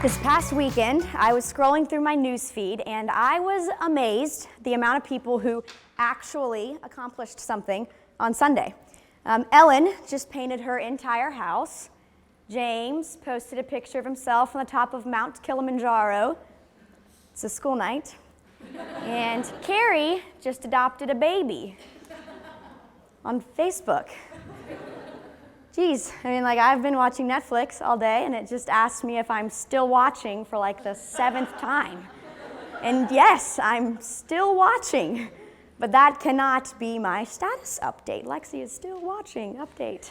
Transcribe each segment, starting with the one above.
This past weekend, I was scrolling through my news feed and I was amazed the amount of people who actually accomplished something on Sunday. Ellen just painted her entire house. James posted a picture of himself on the top of Mount Kilimanjaro. It's a school night. And Carrie just adopted a baby on Facebook. Geez, I've been watching Netflix all day, and it just asked me if I'm still watching for like the 7th time. And yes, I'm still watching, but that cannot be my status update. Lexie is still watching, update.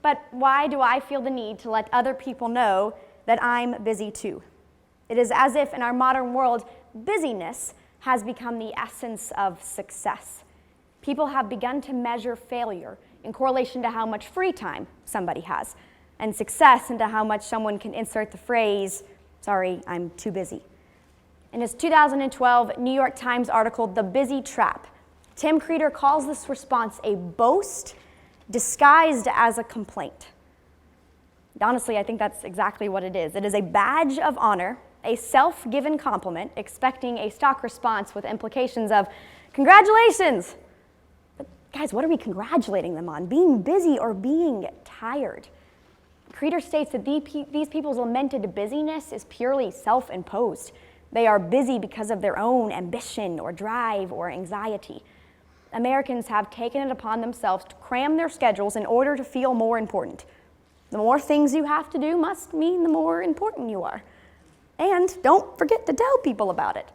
But why do I feel the need to let other people know that I'm busy too? It is as if in our modern world, busyness has become the essence of success. People have begun to measure failure in correlation to how much free time somebody has, and success into how much someone can insert the phrase, "Sorry, I'm too busy." In his 2012 New York Times article, The Busy Trap, Tim Creeder calls this response a boast disguised as a complaint. Honestly, I think that's exactly what it is. It is a badge of honor, a self-given compliment, expecting a stock response with implications of, "Congratulations!" Guys, what are we congratulating them on? Being busy or being tired? Creeder states that these people's lamented busyness is purely self-imposed. They are busy because of their own ambition or drive or anxiety. Americans have taken it upon themselves to cram their schedules in order to feel more important. The more things you have to do must mean the more important you are. And don't forget to tell people about it.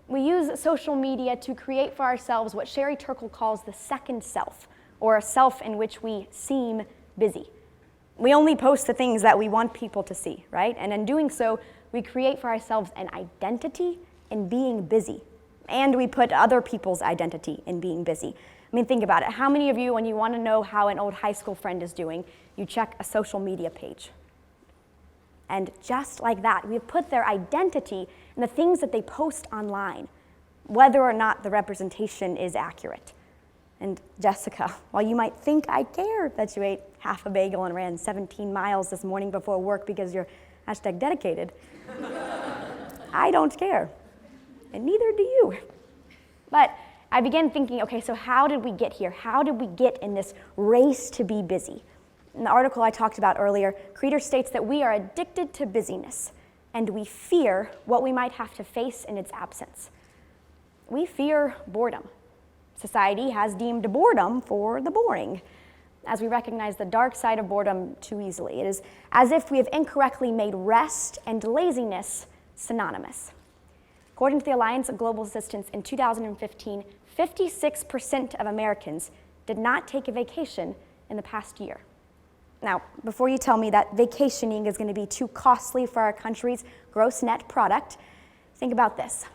We use social media to create for ourselves what Sherry Turkle calls the second self, or a self in which we seem busy. We only post the things that we want people to see, right? And in doing so, we create for ourselves an identity in being busy. And we put other people's identity in being busy. Think about it. How many of you, when you want to know how an old high school friend is doing, you check a social media page? And just like that, we have put their identity in the things that they post online, whether or not the representation is accurate. And Jessica, while you might think I care that you ate half a bagel and ran 17 miles this morning before work because you're #dedicated, I don't care, and neither do you. But I began thinking, okay, so how did we get here? How did we get in this race to be busy? In the article I talked about earlier, Creeder states that we are addicted to busyness, and we fear what we might have to face in its absence. We fear boredom. Society has deemed boredom for the boring, as we recognize the dark side of boredom too easily. It is as if we have incorrectly made rest and laziness synonymous. According to the Alliance of Global Assistance, in 2015, 56% of Americans did not take a vacation in the past year. Now, before you tell me that vacationing is going to be too costly for our country's gross net product, think about this.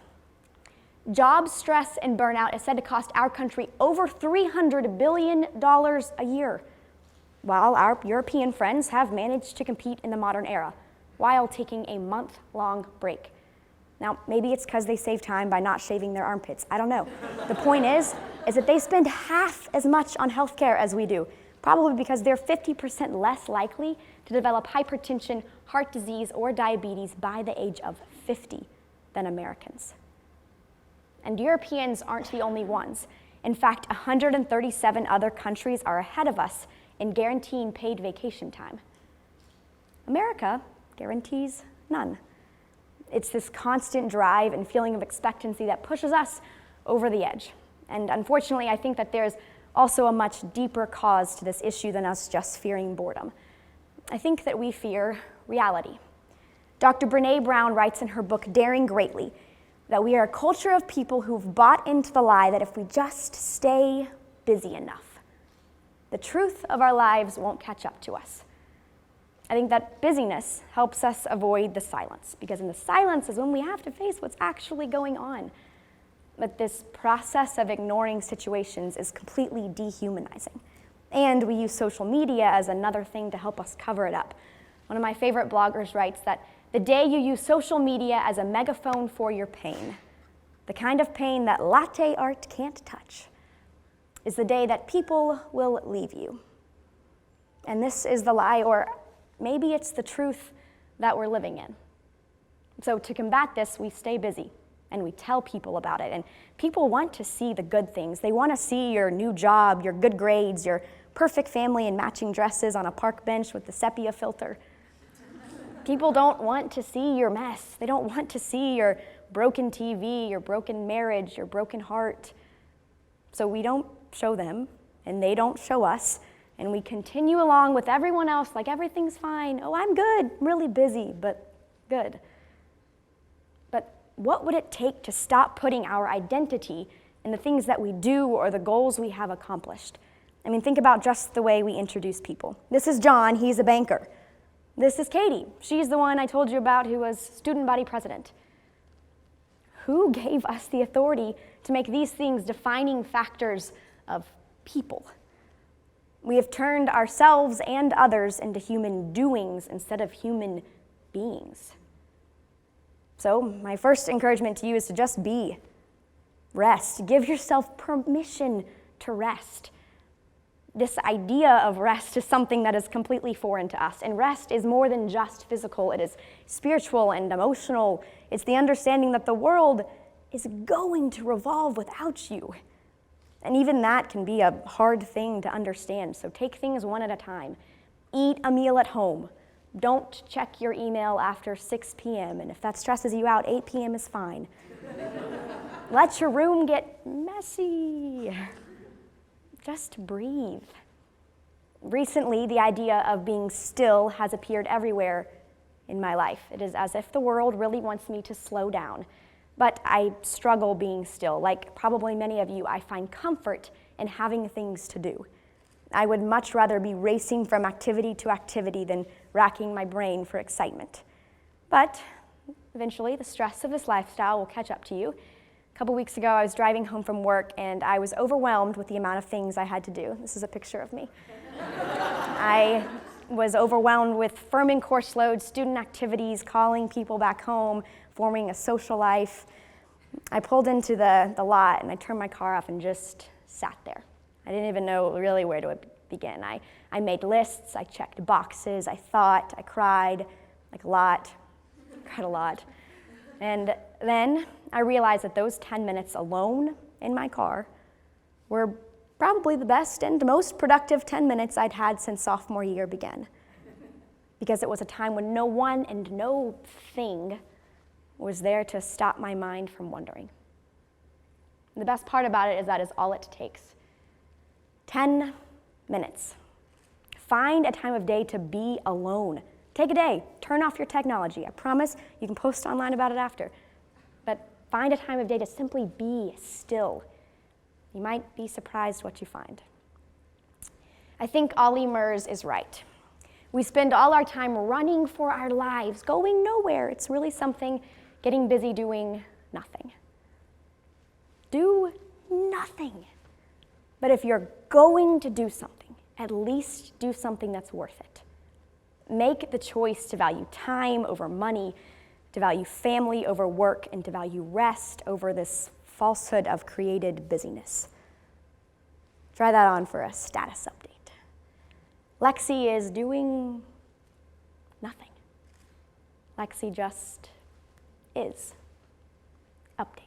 Job stress and burnout is said to cost our country over $300 billion a year, while our European friends have managed to compete in the modern era while taking a month-long break. Now, maybe it's because they save time by not shaving their armpits. I don't know. The point is that they spend half as much on healthcare as we do, probably because they're 50% less likely to develop hypertension, heart disease, or diabetes by the age of 50 than Americans. And Europeans aren't the only ones. In fact, 137 other countries are ahead of us in guaranteeing paid vacation time. America guarantees none. It's this constant drive and feeling of expectancy that pushes us over the edge. And unfortunately, I think that there's also a much deeper cause to this issue than us just fearing boredom. I think that we fear reality. Dr. Brené Brown writes in her book, Daring Greatly, that we are a culture of people who've bought into the lie that if we just stay busy enough, the truth of our lives won't catch up to us. I think that busyness helps us avoid the silence, because in the silence is when we have to face what's actually going on. But this process of ignoring situations is completely dehumanizing. And we use social media as another thing to help us cover it up. One of my favorite bloggers writes that the day you use social media as a megaphone for your pain, the kind of pain that latte art can't touch, is the day that people will leave you. And this is the lie, or maybe it's the truth that we're living in. So to combat this, we stay busy and we tell people about it. And people want to see the good things. They want to see your new job, your good grades, your perfect family in matching dresses on a park bench with the sepia filter. People don't want to see your mess. They don't want to see your broken TV, your broken marriage, your broken heart. So we don't show them, and they don't show us, and we continue along with everyone else like everything's fine. Oh, I'm good, I'm really busy, but good. But what would it take to stop putting our identity in the things that we do or the goals we have accomplished? I mean, think about just the way we introduce people. This is John, he's a banker. This is Katie. She's the one I told you about who was student body president. Who gave us the authority to make these things defining factors of people? We have turned ourselves and others into human doings instead of human beings. So my first encouragement to you is to just be. Rest. Give yourself permission to rest. This idea of rest is something that is completely foreign to us. And rest is more than just physical. It is spiritual and emotional. It's the understanding that the world is going to revolve without you. And even that can be a hard thing to understand. So take things one at a time. Eat a meal at home. Don't check your email after 6 p.m. And if that stresses you out, 8 p.m. is fine. Let your room get messy. Just breathe. Recently, the idea of being still has appeared everywhere in my life. It is as if the world really wants me to slow down. But I struggle being still. Like probably many of you, I find comfort in having things to do. I would much rather be racing from activity to activity than racking my brain for excitement. But eventually, the stress of this lifestyle will catch up to you. A couple weeks ago, I was driving home from work, and I was overwhelmed with the amount of things I had to do. This is a picture of me. I was overwhelmed with Furman course loads, student activities, calling people back home, forming a social life. I pulled into the lot, and I turned my car off and just sat there. I didn't even know really where to begin. I made lists, I checked boxes, I thought, I cried, like a lot. Cried a lot. And then I realized that those 10 minutes alone in my car were probably the best and most productive 10 minutes I'd had since sophomore year began. Because it was a time when no one and no thing was there to stop my mind from wandering. And the best part about it is that is all it takes. 10 minutes. Find a time of day to be alone. Take a day, turn off your technology. I promise you can post online about it after. But find a time of day to simply be still. You might be surprised what you find. I think Ollie Murs is right. We spend all our time running for our lives, going nowhere. It's really something getting busy doing nothing. Do nothing. But if you're going to do something, at least do something that's worth it. Make the choice to value time over money, to value family over work, and to value rest over this falsehood of created busyness. Try that on for a status update. Lexie is doing nothing. Lexie just is. Update.